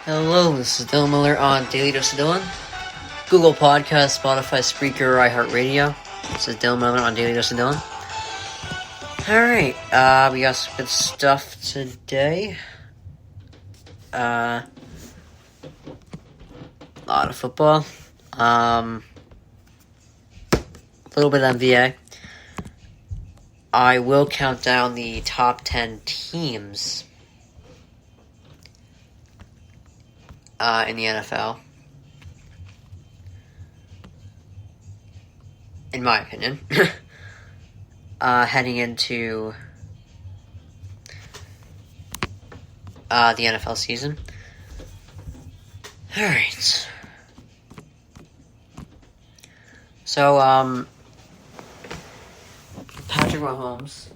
Hello, this is Dylan Miller on Daily Dose of Dylan, Google Podcast, Spotify, Spreaker, iHeartRadio. This is Dylan Miller on Daily Dose of Dylan. Alright, we got some good stuff today. A lot of football. A little bit of NBA. I will count down the top 10 teams in the NFL, in my opinion, heading into the NFL season. Alright. So, Patrick Mahomes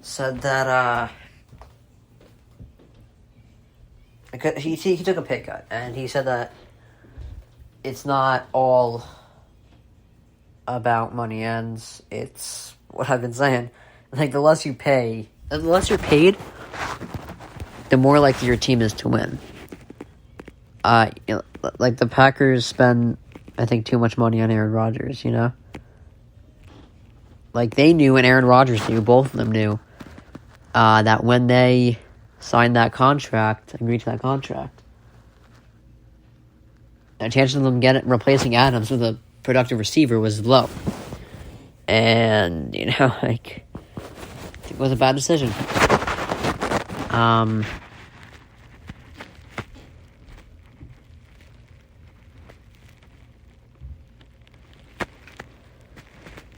said that, he took a pay cut, and he said that it's not all about money, and it's what I've been saying. Like, the less you're paid, the more likely your team is to win. Like, the Packers spend, I think, too much money on Aaron Rodgers, you know? Like, they knew, and Aaron Rodgers knew, both of them knew, that when they signed that contract, agreed to that contract, the chance of them replacing Adams with a productive receiver was low. And, like, it was a bad decision.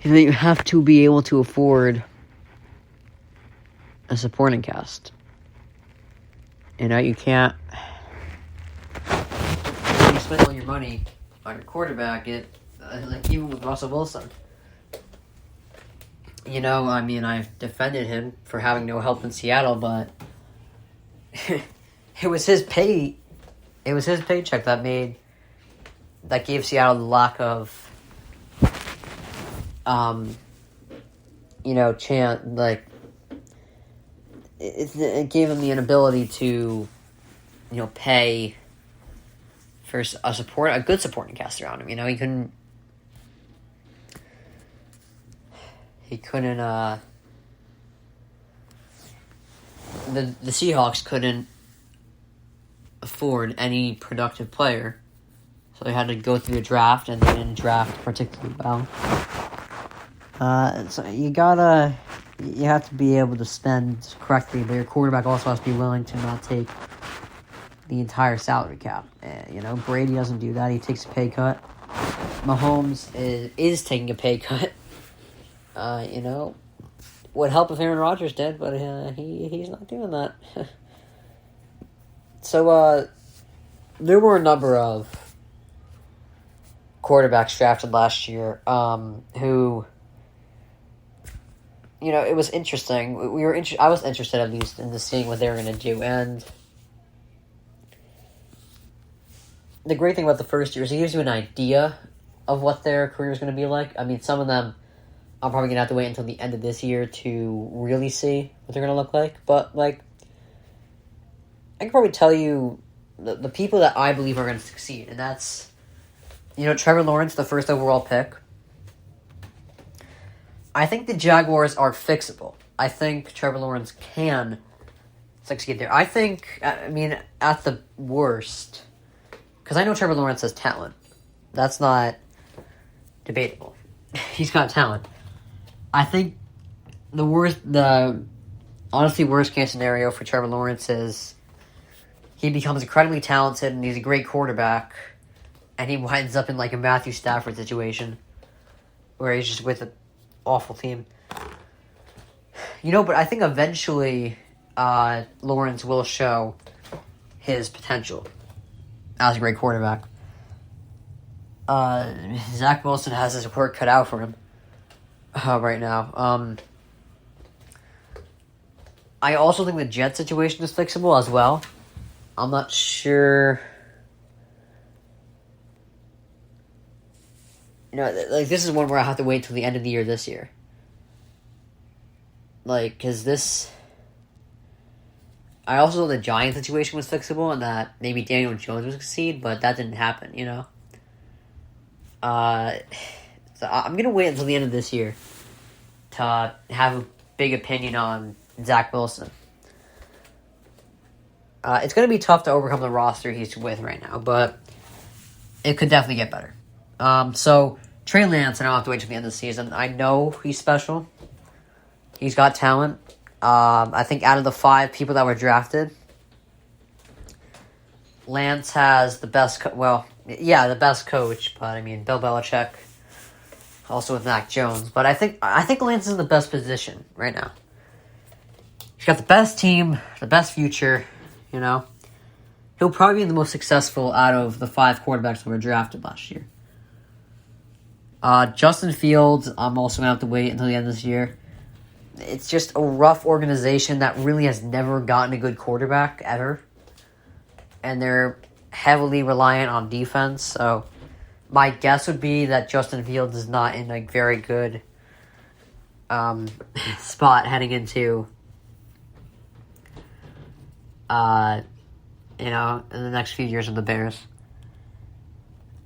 You have to be able to afford a supporting cast. You can't. When you spend all your money on your quarterback, like even with Russell Wilson. I've defended him for having no help in Seattle, but it was his pay. It was his paycheck that gave Seattle the lack of, chance. Like, it gave him the inability to, pay for a good supporting cast around him. He couldn't, the Seahawks couldn't afford any productive player, so they had to go through the draft, and they didn't draft particularly well. So you have to be able to spend correctly, but your quarterback also has to be willing to not take the entire salary cap. Brady doesn't do that. He takes a pay cut. Mahomes is taking a pay cut. Would help if Aaron Rodgers did, but he's not doing that. So, there were a number of quarterbacks drafted last year who, it was interesting. I was interested, at least, in seeing what they were going to do. And the great thing about the first year is it gives you an idea of what their career is going to be like. I mean, some of them, I'm probably going to have to wait until the end of this year to really see what they're going to look like. But, I can probably tell you the people that I believe are going to succeed. And that's, Trevor Lawrence, the first overall pick. I think the Jaguars are fixable. I think Trevor Lawrence can succeed there. I think, at the worst, because I know Trevor Lawrence has talent. That's not debatable. He's got talent. I think the honestly worst case scenario for Trevor Lawrence is he becomes incredibly talented and he's a great quarterback, and he winds up in like a Matthew Stafford situation where he's just with an awful team. But I think eventually Lawrence will show his potential as a great quarterback. Zach Wilson has his work cut out for him right now. I also think the Jet situation is fixable as well. I'm not sure. This is one where I have to wait till the end of the year this year. Because this I also thought the Giants situation was fixable and that maybe Daniel Jones would succeed, but that didn't happen, you know? So I'm going to wait until the end of this year to have a big opinion on Zach Wilson. It's going to be tough to overcome the roster he's with right now, but it could definitely get better. So, Trey Lance, I don't have to wait till the end of the season. I know he's special. He's got talent. I think out of the 5 people that were drafted, Lance has the best, the best coach, but I mean, Bill Belichick, also with Mac Jones. But I think Lance is in the best position right now. He's got the best team, the best future, you know. He'll probably be the most successful out of the 5 quarterbacks that were drafted last year. Justin Fields, I'm also going to have to wait until the end of this year. It's just a rough organization that really has never gotten a good quarterback ever. And they're heavily reliant on defense. So my guess would be that Justin Fields is not in a very good spot heading into, in the next few years of the Bears.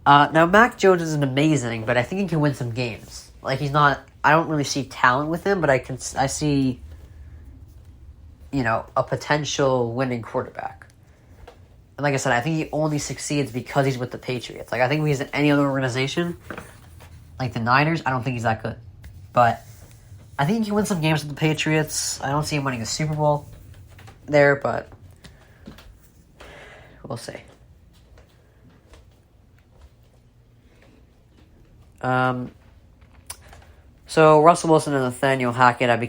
Now, Mac Jones isn't amazing, but I think he can win some games. Like, he's not... I don't really see talent with him, but I see, a potential winning quarterback. And like I said, I think he only succeeds because he's with the Patriots. Like, I think if he's in any other organization, like the Niners, I don't think he's that good. But I think he can win some games with the Patriots. I don't see him winning a Super Bowl there, but we'll see. So Russell Wilson and Nathaniel Hackett have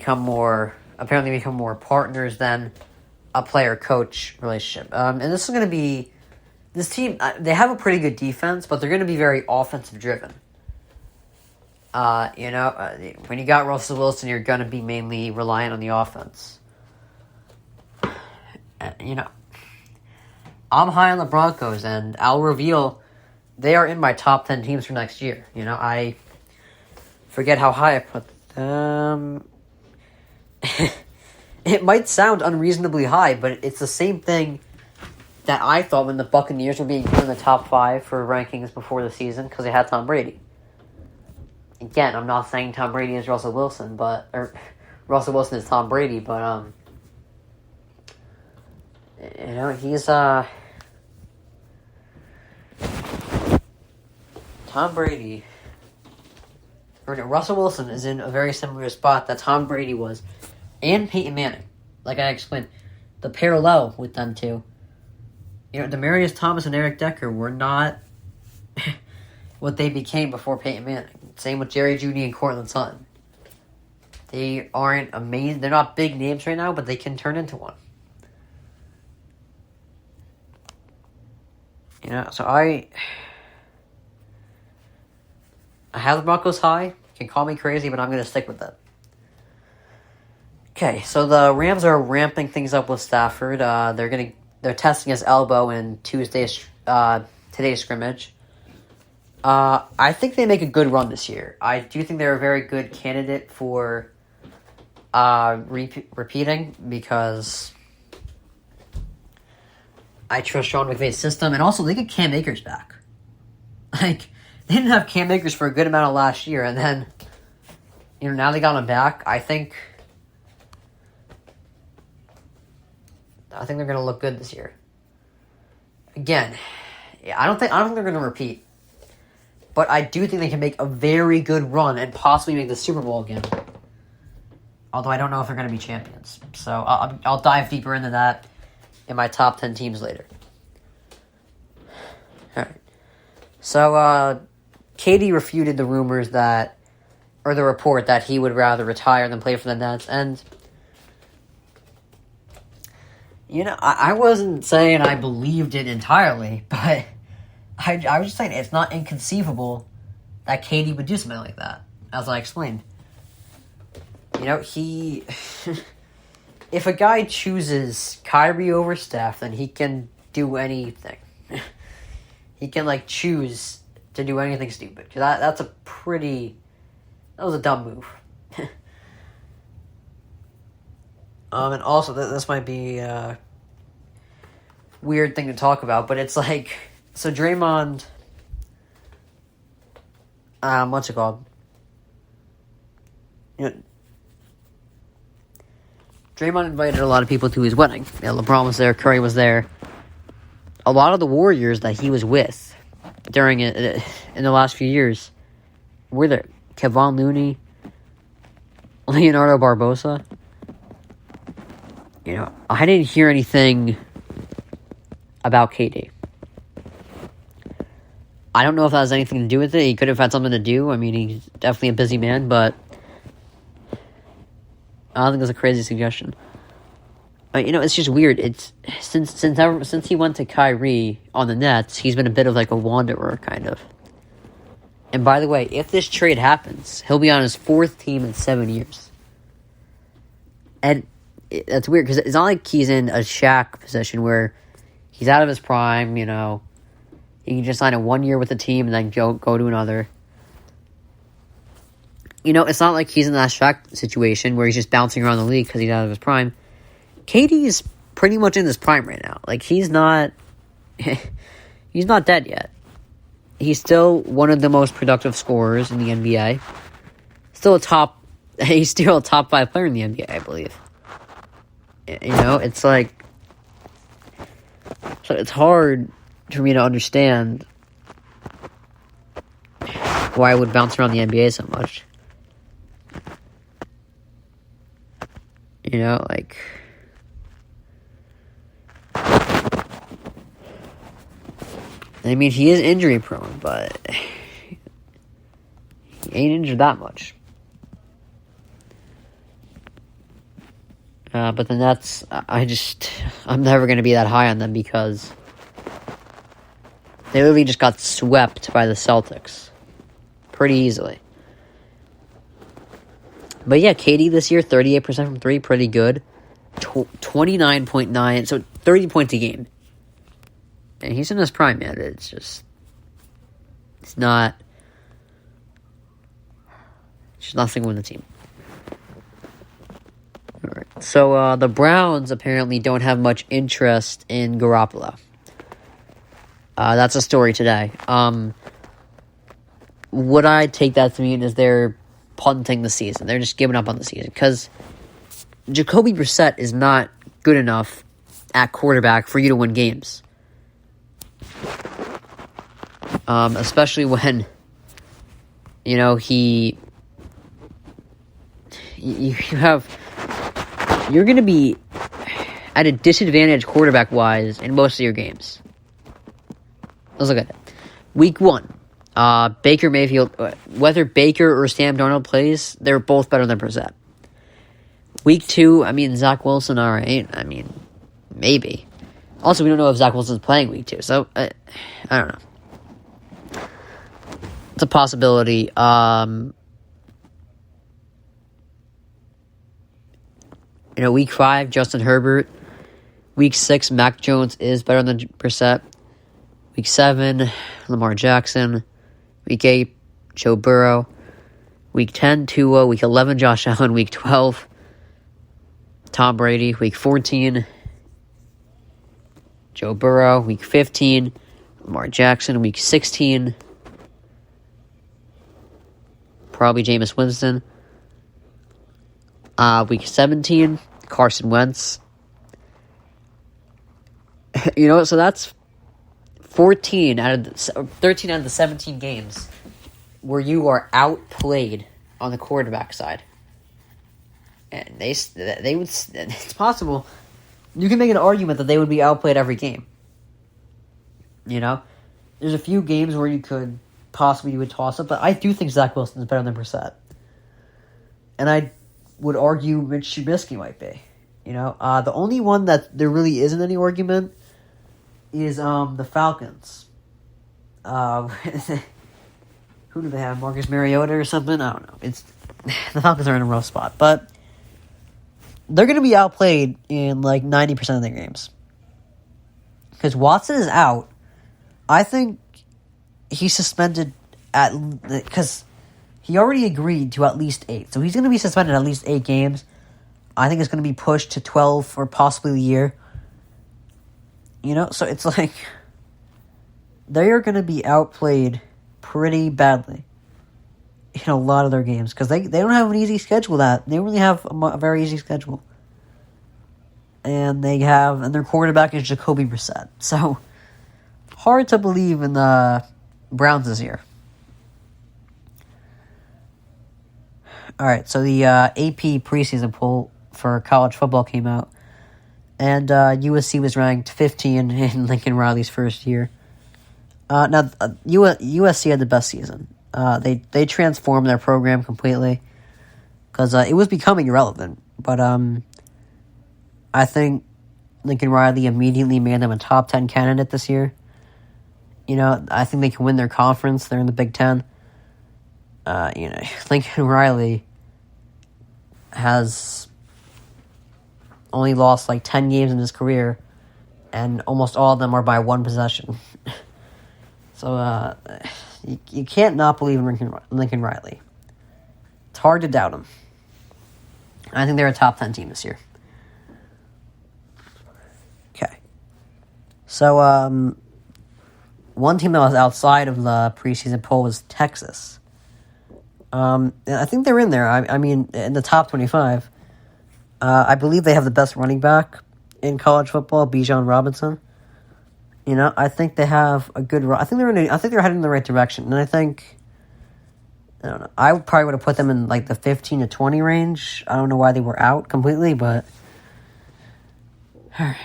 apparently become more partners than a player-coach relationship. And this is going to be, this team, they have a pretty good defense, but they're going to be very offensive-driven. When you got Russell Wilson, you're going to be mainly reliant on the offense. I'm high on the Broncos, and I'll reveal they are in my top 10 teams for next year. I forget how high I put them. It might sound unreasonably high, but it's the same thing that I thought when the Buccaneers were being put in the top 5 for rankings before the season because they had Tom Brady. Again, I'm not saying Tom Brady is Russell Wilson, or Russell Wilson is Tom Brady, but he's Tom Brady. Russell Wilson is in a very similar spot that Tom Brady was, and Peyton Manning. Like I explained, the parallel with them two. Demaryius Thomas and Eric Decker were not what they became before Peyton Manning. Same with Jerry Jeudy and Cortland Sutton. They aren't amazing. They're not big names right now, but they can turn into one. So I have the Broncos high. You can call me crazy, but I'm going to stick with that. Okay, so the Rams are ramping things up with Stafford. They're testing his elbow in today's scrimmage. I think they make a good run this year. I do think they're a very good candidate for repeating because I trust Sean McVay's system, and also they get Cam Akers back. Like, they didn't have Cam Akers for a good amount of last year, and then, now they got him back. I think they're going to look good this year. Again, I don't think they're going to repeat, but I do think they can make a very good run and possibly make the Super Bowl again. Although I don't know if they're going to be champions, so I'll dive deeper into that in my top 10 teams later. All right. So, Katie refuted the rumors the report that he would rather retire than play for the Nets. And, I wasn't saying I believed it entirely, but I was just saying it's not inconceivable that Katie would do something like that, as I explained. He... If a guy chooses Kyrie over Steph, then he can do anything. He can, choose to do anything stupid. Because that was a dumb move. And also, this might be weird thing to talk about, but it's like, so Draymond, what's it called? You know, Draymond invited a lot of people to his wedding. LeBron was there, Curry was there. A lot of the Warriors that he was with during it in the last few years were there. Kevon Looney, Leonardo Barbosa. I didn't hear anything about KD. I don't know if that has anything to do with it. He could have had something to do. I mean, he's definitely a busy man, but I don't think that's a crazy suggestion. It's just weird. It's since he went to Kyrie on the Nets, he's been a bit of like a wanderer, kind of. And by the way, if this trade happens, he'll be on his 4th team in 7 years. And that's weird, because it's not like he's in a Shaq position where he's out of his prime, He can just sign a 1 year with the team and then go to another. It's not like he's in that Shaq situation where he's just bouncing around the league because he's out of his prime. KD is pretty much in his prime right now. Like, he's not dead yet. He's still one of the most productive scorers in the NBA. He's still a top 5 player in the NBA, I believe. It's like, so it's hard for me to understand why I would bounce around the NBA so much. I mean, he is injury prone, but he ain't injured that much. But the Nets, I'm never going to be that high on them because they literally just got swept by the Celtics pretty easily. But yeah, KD this year, 38% from 3, pretty good. 29.9, so 30 points a game. And he's in his prime, man. It's nothing with the team. All right. So the Browns apparently don't have much interest in Garoppolo. That's a story today. What I take that to mean is they're punting the season. They're just giving up on the season because Jacoby Brissett is not good enough at quarterback for you to win games. Especially when, you're going to be at a disadvantage quarterback-wise in most of your games. Let's look at it. Week 1, Baker Mayfield, whether Baker or Sam Darnold plays, they're both better than Brissett. Week 2, Zach Wilson, all right. Maybe. Also, we don't know if Zach Wilson's playing week 2, so I don't know. It's a possibility. Week 5, Justin Herbert. Week 6, Mac Jones is better than Brissett. Week 7, Lamar Jackson. Week 8, Joe Burrow. Week 10, Tua. Week 11, Josh Allen. Week 12, Tom Brady. Week 14, Joe Burrow. Week 15, Lamar Jackson. Week 16, probably Jameis Winston. Week 17, Carson Wentz. So that's 13 out of the 17 games where you are outplayed on the quarterback side. And they would, it's possible, you can make an argument that they would be outplayed every game. There's a few games where you could possibly do a toss-up, but I do think Zach Wilson is better than Brissett. And I would argue Mitch Trubisky might be. The only one that there really isn't any argument is the Falcons. Who do they have? Marcus Mariota or something? I don't know. The Falcons are in a rough spot, but they're going to be outplayed in like 90% of their games. Because Watson is out. I think he's suspended because he already agreed to at least 8. So he's going to be suspended at least 8 games. I think it's going to be pushed to 12 or possibly a year. So it's like they are going to be outplayed pretty badly in a lot of their games because they don't have an easy schedule. They really have a very easy schedule, and their quarterback is Jacoby Brissett. So hard to believe in the Browns this year. All right, so the AP preseason poll for college football came out, and USC was ranked 15 in Lincoln Riley's first year. USC had the best season. They transformed their program completely because it was becoming irrelevant. But I think Lincoln Riley immediately made them a top 10 candidate this year. I think they can win their conference. They're in the Big Ten. Lincoln Riley has only lost like 10 games in his career, and almost all of them are by one possession. So you can't not believe in Lincoln Riley. It's hard to doubt him. I think they're a top 10 team this year. Okay. So one team that was outside of the preseason poll was Texas. And I think they're in there. I mean, in the top 25. I believe they have the best running back in college football, Bijan Robinson. I think they have a good. I think they're heading in the right direction, and I don't know. I probably would have put them in like the 15 to 20 range. I don't know why they were out completely, but all right.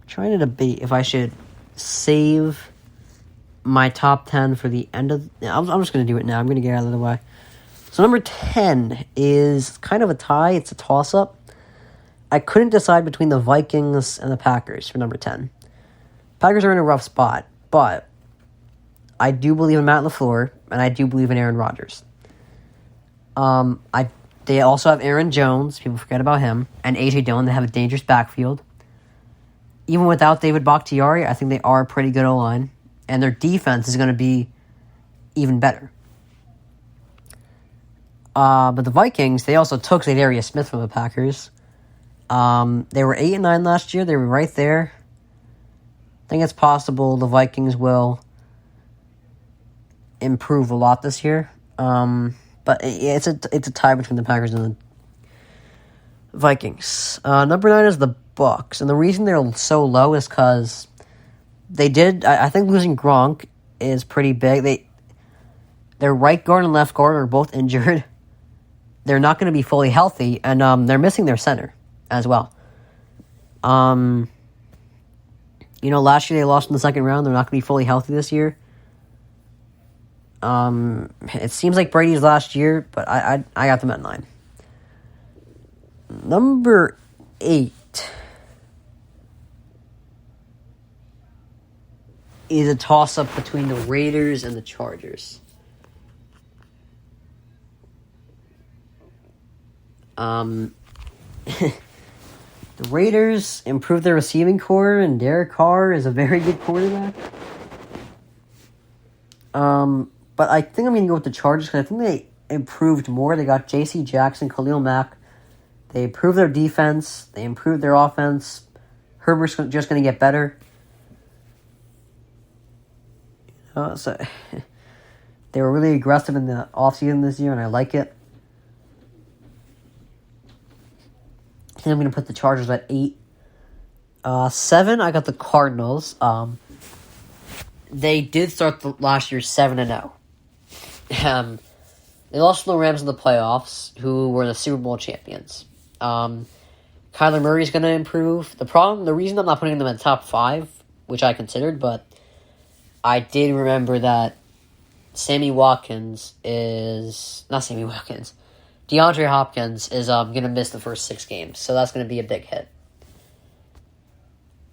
Trying to debate if I should save my top 10 for the end of... I'm just going to do it now. I'm going to get out of the way. So number 10 is kind of a tie. It's a toss-up. I couldn't decide between the Vikings and the Packers for number 10. Packers are in a rough spot, but I do believe in Matt LaFleur, and I do believe in Aaron Rodgers. They also have Aaron Jones. People forget about him. And A.J. Dillon. They have a dangerous backfield. Even without David Bakhtiari, I think they are a pretty good O-line. And their defense is going to be even better. But the Vikings, they also took Zadarius Smith from the Packers. They were 8-9 last year. They were right there. I think it's possible the Vikings will improve a lot this year. But it's a tie between the Packers and the Vikings. Number 9 is the Bucs, and the reason they're so low is because they did. I think losing Gronk is pretty big. Their right guard and left guard are both injured. They're not going to be fully healthy, and they're missing their center as well. Last year they lost in the second round. They're not going to be fully healthy this year. It seems like Brady's last year, but I got them at 9. Number 8 is a toss-up between the Raiders and the Chargers. The Raiders improved their receiving core, and Derek Carr is a very good quarterback. But I think I'm going to go with the Chargers because I think they improved more. They got J.C. Jackson, Khalil Mack. They improved their defense. They improved their offense. Herbert's just going to get better. So they were really aggressive in the offseason this year, and I like it. I think I'm going to put the Chargers at 8. 7, I got the Cardinals. They did start last year 7-0. They lost to the Rams in the playoffs, who were the Super Bowl champions. Kyler Murray's going to improve. The reason I'm not putting them in the top 5, which I considered, but I did remember that DeAndre Hopkins is going to miss the first 6 games, so that's going to be a big hit.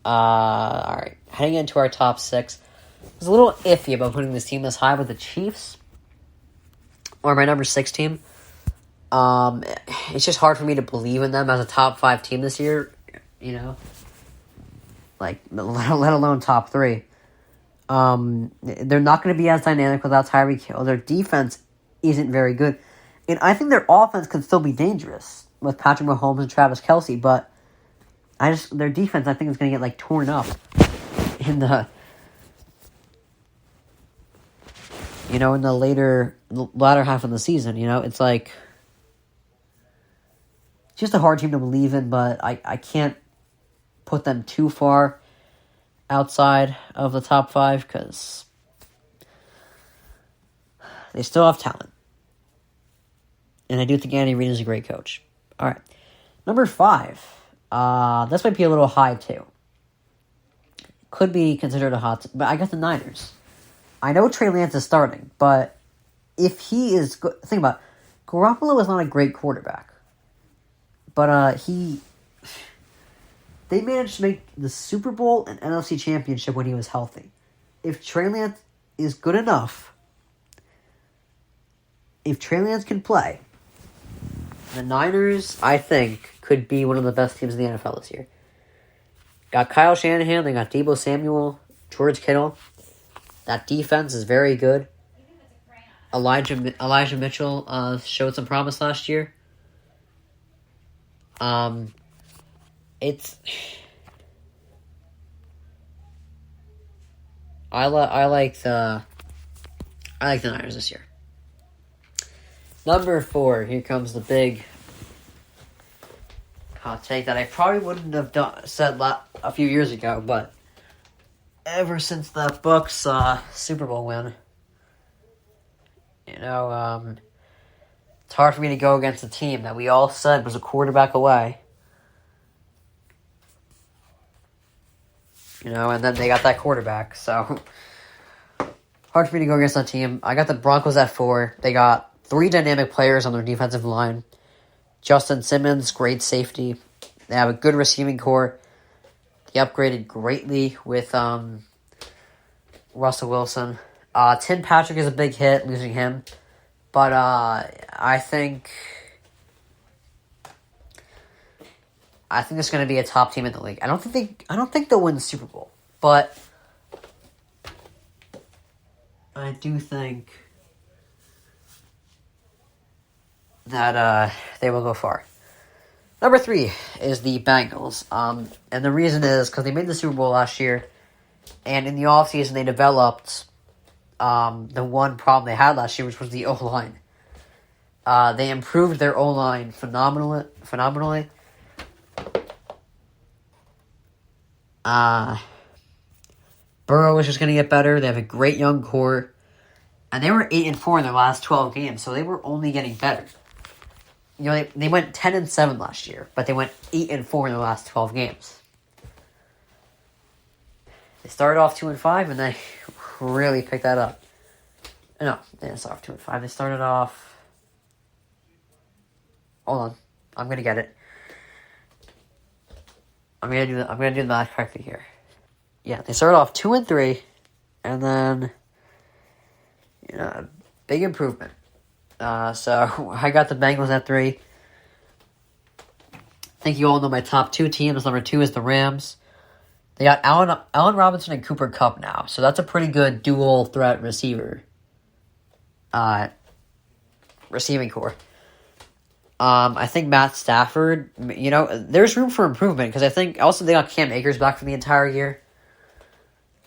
All right, heading into our top 6. I was a little iffy about putting this team this high with the Chiefs, or my number 6 team. It's just hard for me to believe in them as a top 5 team this year, like, let alone top 3. They're not going to be as dynamic without Tyreek Hill. Their defense isn't very good. And I think their offense can still be dangerous with Patrick Mahomes and Travis Kelce, but their defense I think is going to get torn up in the in the latter half of the season. It's just a hard team to believe in, but I can't put them too far outside of the top 5 because they still have talent. And I do think Andy Reid is a great coach. All right. Number 5. This might be a little high, too. Could be considered a hot... But I got the Niners. I know Trey Lance is starting, but if he is... Think about it. Garoppolo is not a great quarterback. But they managed to make the Super Bowl and NFC Championship when he was healthy. If Trey Lance is good enough... If Trey Lance can play... The Niners, I think, could be one of the best teams in the NFL this year. Got Kyle Shanahan, they got Deebo Samuel, George Kittle. That defense is very good. Elijah Mitchell showed some promise last year. It's I like the Niners this year. Number 4, here comes the big hot take that I probably wouldn't have said a few years ago, but ever since that Bucs Super Bowl win, it's hard for me to go against a team that we all said was a quarterback away. And then they got that quarterback, so hard for me to go against that team. I got the Broncos at 4. They got 3 dynamic players on their defensive line. Justin Simmons, great safety. They have a good receiving core. They upgraded greatly with Russell Wilson. Tim Patrick is a big hit, losing him. But I think it's going to be a top team in the league. I don't think they'll win the Super Bowl, but I do think that they will go far. Number 3 is the Bengals. And the reason is because they made the Super Bowl last year, and in the offseason they developed the one problem they had last year, which was the O-line. They improved their O-line phenomenally. Burrow is just going to get better. They have a great young core. And they were 8-4 in their last 12 games, so they were only getting better. They went 10-7 last year, but they went 8-4 in their last 12 games. They started off 2-5, and they really picked that up. No, they didn't start off 2-5. They started off. Hold on, I'm gonna get it. I'm gonna do the math correctly here. Yeah, they started off 2-3, and then big improvement. So I got the Bengals at 3. I think you all know my top 2 teams. Number 2 is the Rams. They got Allen Robinson and Cooper Kupp now, so that's a pretty good dual threat receiving core. I think Matt Stafford, there's room for improvement because I think also they got Cam Akers back for the entire year.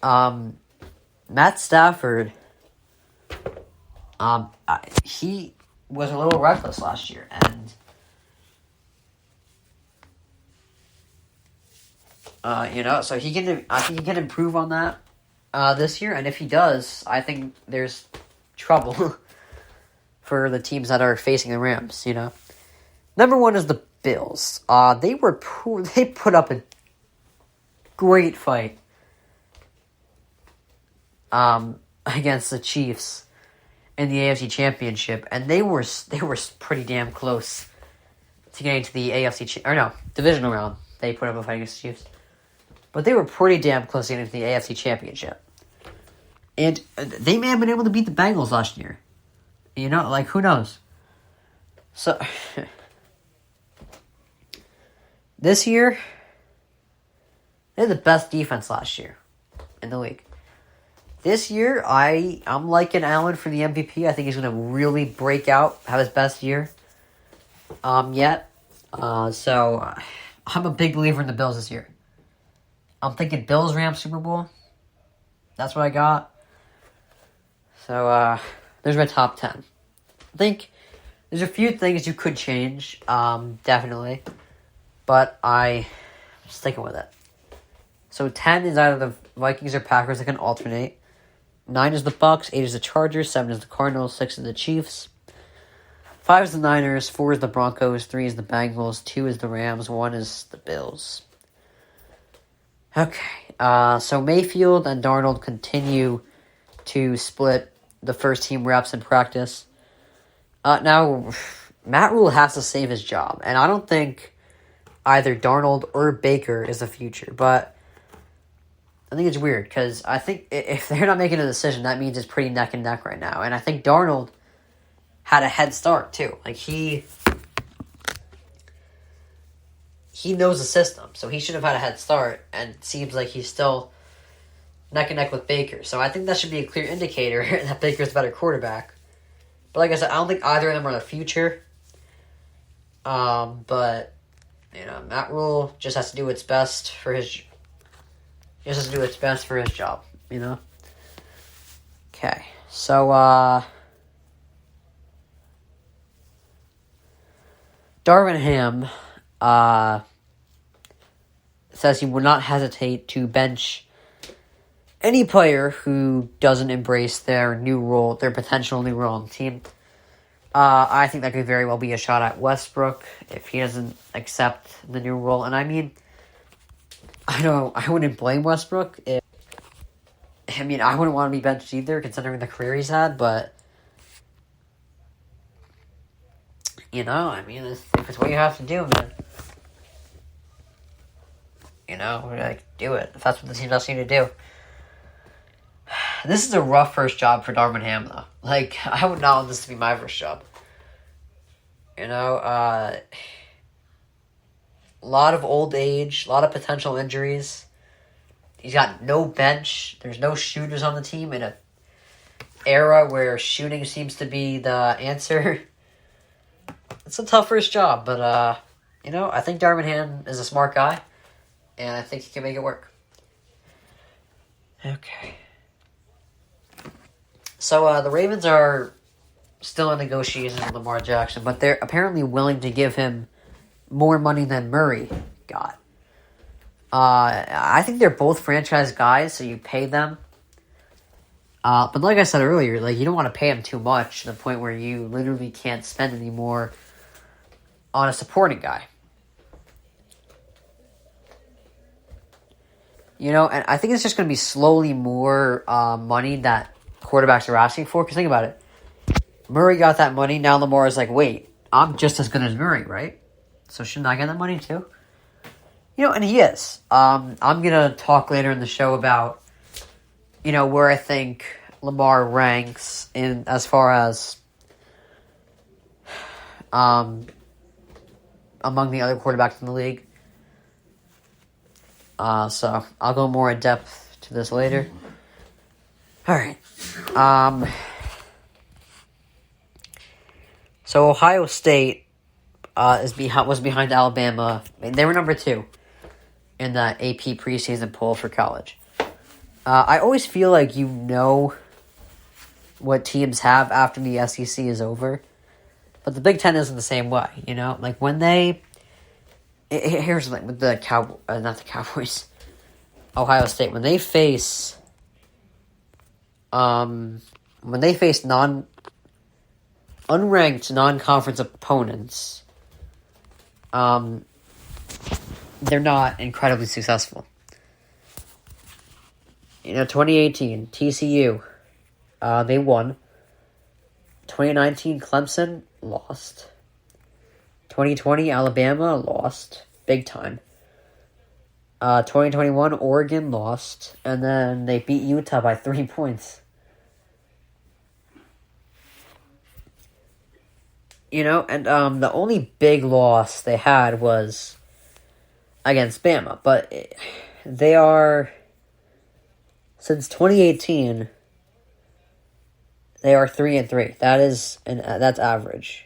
Matt Stafford, he was a little reckless last year, and so I think he can improve on that this year, and if he does, I think there's trouble for the teams that are facing the Rams. Number 1 is the Bills. They put up a great fight against the Chiefs in the AFC Championship, and they were pretty damn close to getting to the divisional round. They put up a fight against the Chiefs, but they were pretty damn close to getting to the AFC Championship, and they may have been able to beat the Bengals last year. Who knows? So this year, they had the best defense last year in the league. This year, I'm liking Allen for the MVP. I think he's going to really break out, have his best year yet. So I'm a big believer in the Bills this year. I'm thinking Bills-Rams Super Bowl. That's what I got. So there's my top 10. I think there's a few things you could change, definitely. But I'm sticking with it. So 10 is either the Vikings or Packers that can alternate. 9 is the Bucks, 8 is the Chargers, 7 is the Cardinals, 6 is the Chiefs. 5 is the Niners, 4 is the Broncos, 3 is the Bengals, 2 is the Rams, 1 is the Bills. Okay, so Mayfield and Darnold continue to split the first team reps in practice. Now, Matt Rule has to save his job, and I don't think either Darnold or Baker is the future, but I think it's weird, because I think if they're not making a decision, that means it's pretty neck and neck right now, and I think Darnold had a head start, too. Like, he knows the system, so he should have had a head start, and it seems like he's still neck and neck with Baker. So I think that should be a clear indicator that Baker's a better quarterback. But like I said, I don't think either of them are the future. But, Matt Rule just has to do what's best for his job, Okay, so, Darvin Ham, says he will not hesitate to bench any player who doesn't embrace their potential new role on the team. I think that could very well be a shot at Westbrook if he doesn't accept the new role. And I mean, I wouldn't blame Westbrook. I wouldn't want to be benched either, considering the career he's had, but if it's what you have to do, man. Do it. If that's what the team asks you to do. This is a rough first job for Darvin Ham, though. Like, I would not want this to be my first job. A lot of old age, a lot of potential injuries. He's got no bench. There's no shooters on the team in an era where shooting seems to be the answer. It's a tough first job, but, I think Darvin Ham is a smart guy, and I think he can make it work. Okay. So, the Ravens are still in negotiations with Lamar Jackson, but they're apparently willing to give him more money than Murray got. I think they're both franchise guys, so you pay them. But like I said earlier, you don't want to pay him too much to the point where you literally can't spend any more on a supporting guy. And I think it's just going to be slowly more money that quarterbacks are asking for. Because think about it. Murray got that money. Now Lamar is like, wait, I'm just as good as Murray, right? So shouldn't I get that money too? And he is. I'm going to talk later in the show about, where I think Lamar ranks in as far as among the other quarterbacks in the league. So I'll go more in depth to this later. All right. So Ohio State was behind Alabama. They were number 2 in the AP preseason poll for college. I always feel like what teams have after the SEC is over, but the Big Ten isn't the same way. When they here's the thing with the not the Cowboys, Ohio State, when they face unranked non-conference opponents, they're not incredibly successful. 2018 TCU, they won. 2019 Clemson lost. 2020 Alabama lost big time. 2021 Oregon lost, and then they beat Utah by 3 points. And the only big loss they had was against Bama, but they are Since 2018, they are 3-3. That's average.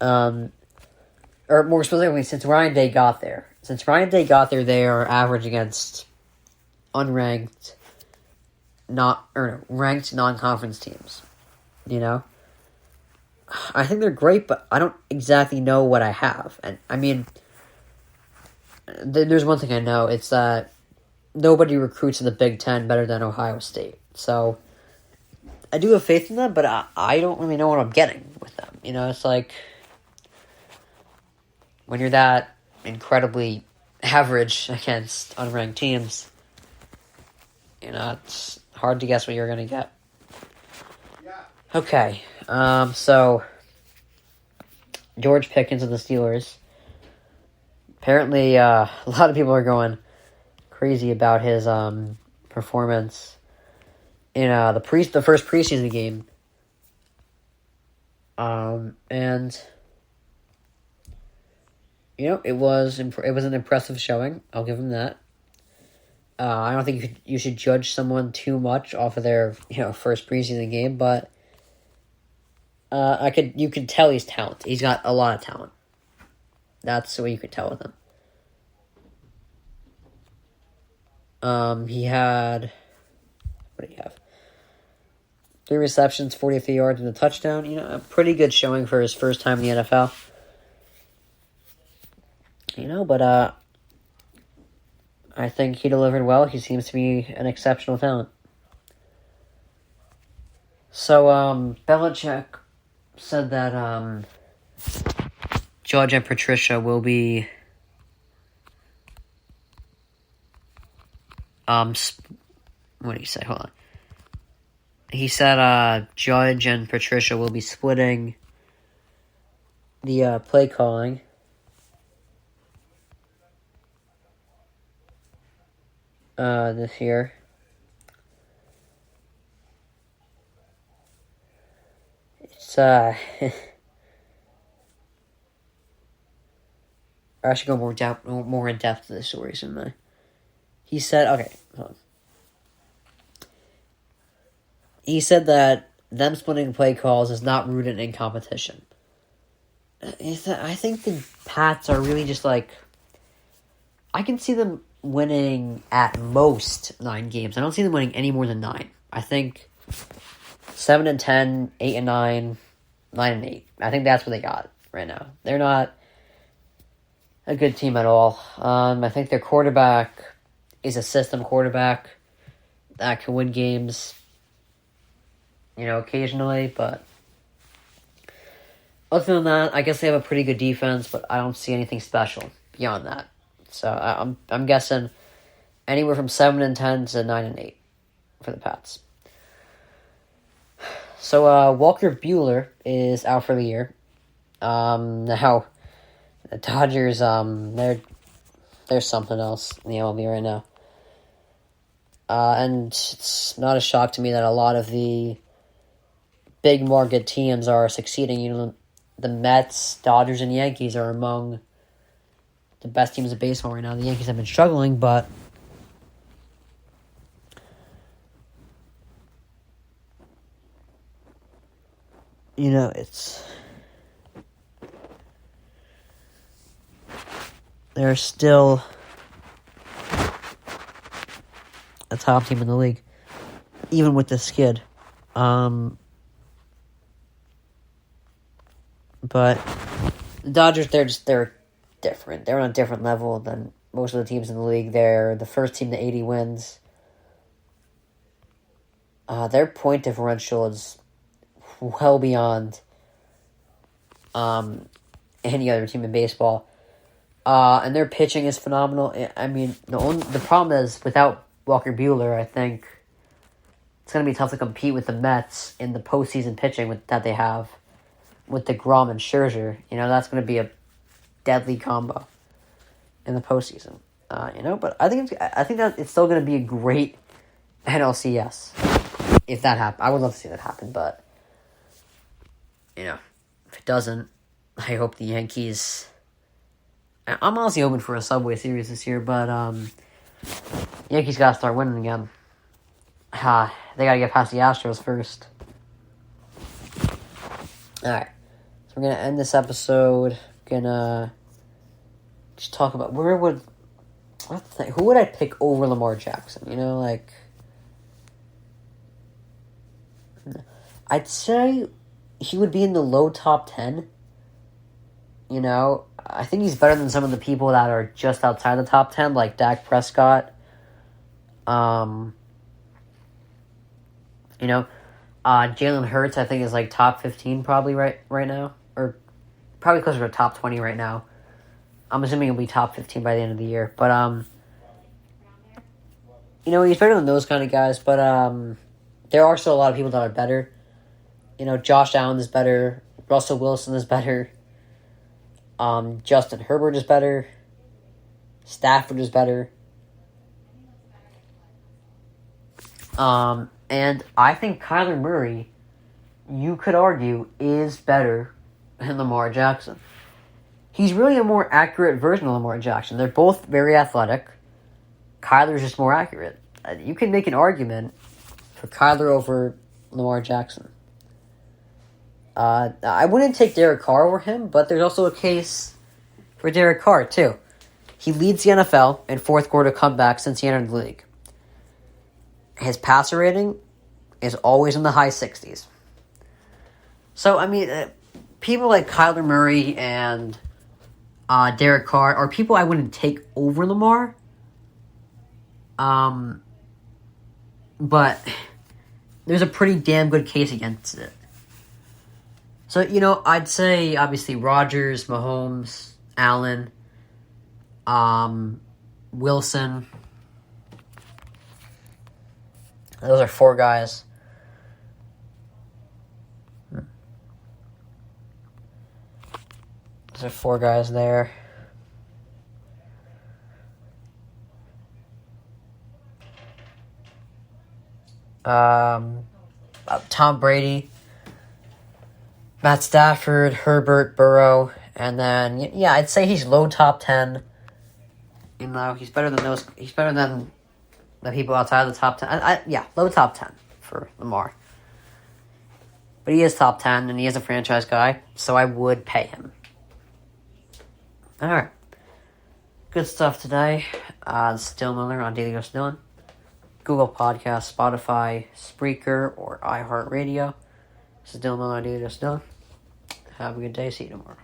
Or more specifically, since Ryan Day got there. Since Ryan Day got there, they are average against unranked, ranked non-conference teams. You know, I think they're great, but I don't exactly know what I have. And I mean, there's one thing I know: it's that nobody recruits in the Big Ten better than Ohio State. So I do have faith in them, but I don't really know what I'm getting with them. You know, it's like when you're that incredibly average against unranked teams, you know, it's hard to guess what you're going to get. Okay, so George Pickens of the Steelers. Apparently, a lot of people are going crazy about his performance in the first preseason game. And you know, it was an impressive showing. I'll give him that. I don't think you should judge someone too much off of their first preseason game, but you could tell he's talented. He's got a lot of talent. That's what you could tell with him. He had, what did he have? 3 receptions, 43 yards, and a touchdown. You know, a pretty good showing for his first time in the NFL. You know, but I think he delivered well. He seems to be an exceptional talent. So, Belichick said that Judge and Patricia will be what do you say? Hold on. He said Judge and Patricia will be splitting the play calling. This year. It's I should go more in depth to the stories in the. He said, okay, hold on. He said that them splitting play calls is not rooted in competition. I think the Pats are really just like, I can see them winning at most 9 games. I don't see them winning any more than 9. I think 7-10, 8-9, 9-8. I think that's what they got right now. They're not a good team at all. I think their quarterback is a system quarterback that can win games, occasionally, but other than that, I guess they have a pretty good defense, but I don't see anything special beyond that. So I'm guessing anywhere from 7-10 to 9-8 for the Pats. So Walker Buehler is out for the year. Now the Dodgers, they're something else in the MLB right now. And it's not a shock to me that a lot of the big market teams are succeeding. The Mets, Dodgers, and Yankees are among the best teams of baseball right now. The Yankees have been struggling, but they're still a top team in the league, even with the skid. But the Dodgers, they're different. They're on a different level than most of the teams in the league. They're the first team to 80 wins. Their point differential is well beyond any other team in baseball. And their pitching is phenomenal. I mean, the problem is without Walker Buehler, I think it's going to be tough to compete with the Mets in the postseason pitching that they have with DeGrom and Scherzer. That's going to be a deadly combo in the postseason. But I think that it's still going to be a great NLCS if that happens. I would love to see that happen, but if it doesn't, I hope the Yankees I'm honestly open for a Subway Series this year, but Yankees gotta start winning again. They gotta get past the Astros first. Alright. So we're gonna end this episode. Gonna just talk about who would I pick over Lamar Jackson? I'd say he would be in the low top 10. I think he's better than some of the people that are just outside the top 10, like Dak Prescott. Jalen Hurts, I think, is like top 15 probably right now. Or probably closer to top 20 right now. I'm assuming he'll be top 15 by the end of the year. But, he's better than those kind of guys. But there are still a lot of people that are better. Josh Allen is better. Russell Wilson is better. Justin Herbert is better. Stafford is better. And I think Kyler Murray, you could argue, is better than Lamar Jackson. He's really a more accurate version of Lamar Jackson. They're both very athletic. Kyler's just more accurate. You can make an argument for Kyler over Lamar Jackson. I wouldn't take Derek Carr over him, but there's also a case for Derek Carr, too. He leads the NFL in fourth quarter comebacks since he entered the league. His passer rating is always in the high 60s. So, people like Kyler Murray and Derek Carr are people I wouldn't take over Lamar. But there's a pretty damn good case against it. So, I'd say, obviously, Rodgers, Mahomes, Allen, Wilson. Those are four guys. Those are four guys there. Tom Brady, Matt Stafford, Herbert, Burrow, and then I'd say he's low top 10. He's better than those. He's better than the people outside of the top 10. Low top 10 for Lamar. But he is top 10, and he is a franchise guy, so I would pay him. All right, good stuff today. Still Miller on Daily Ghost Dylan. Google Podcasts, Spotify, Spreaker, or iHeartRadio. This is Dylan Miller on Daily Ghost Dylan. Have a good day. See you tomorrow.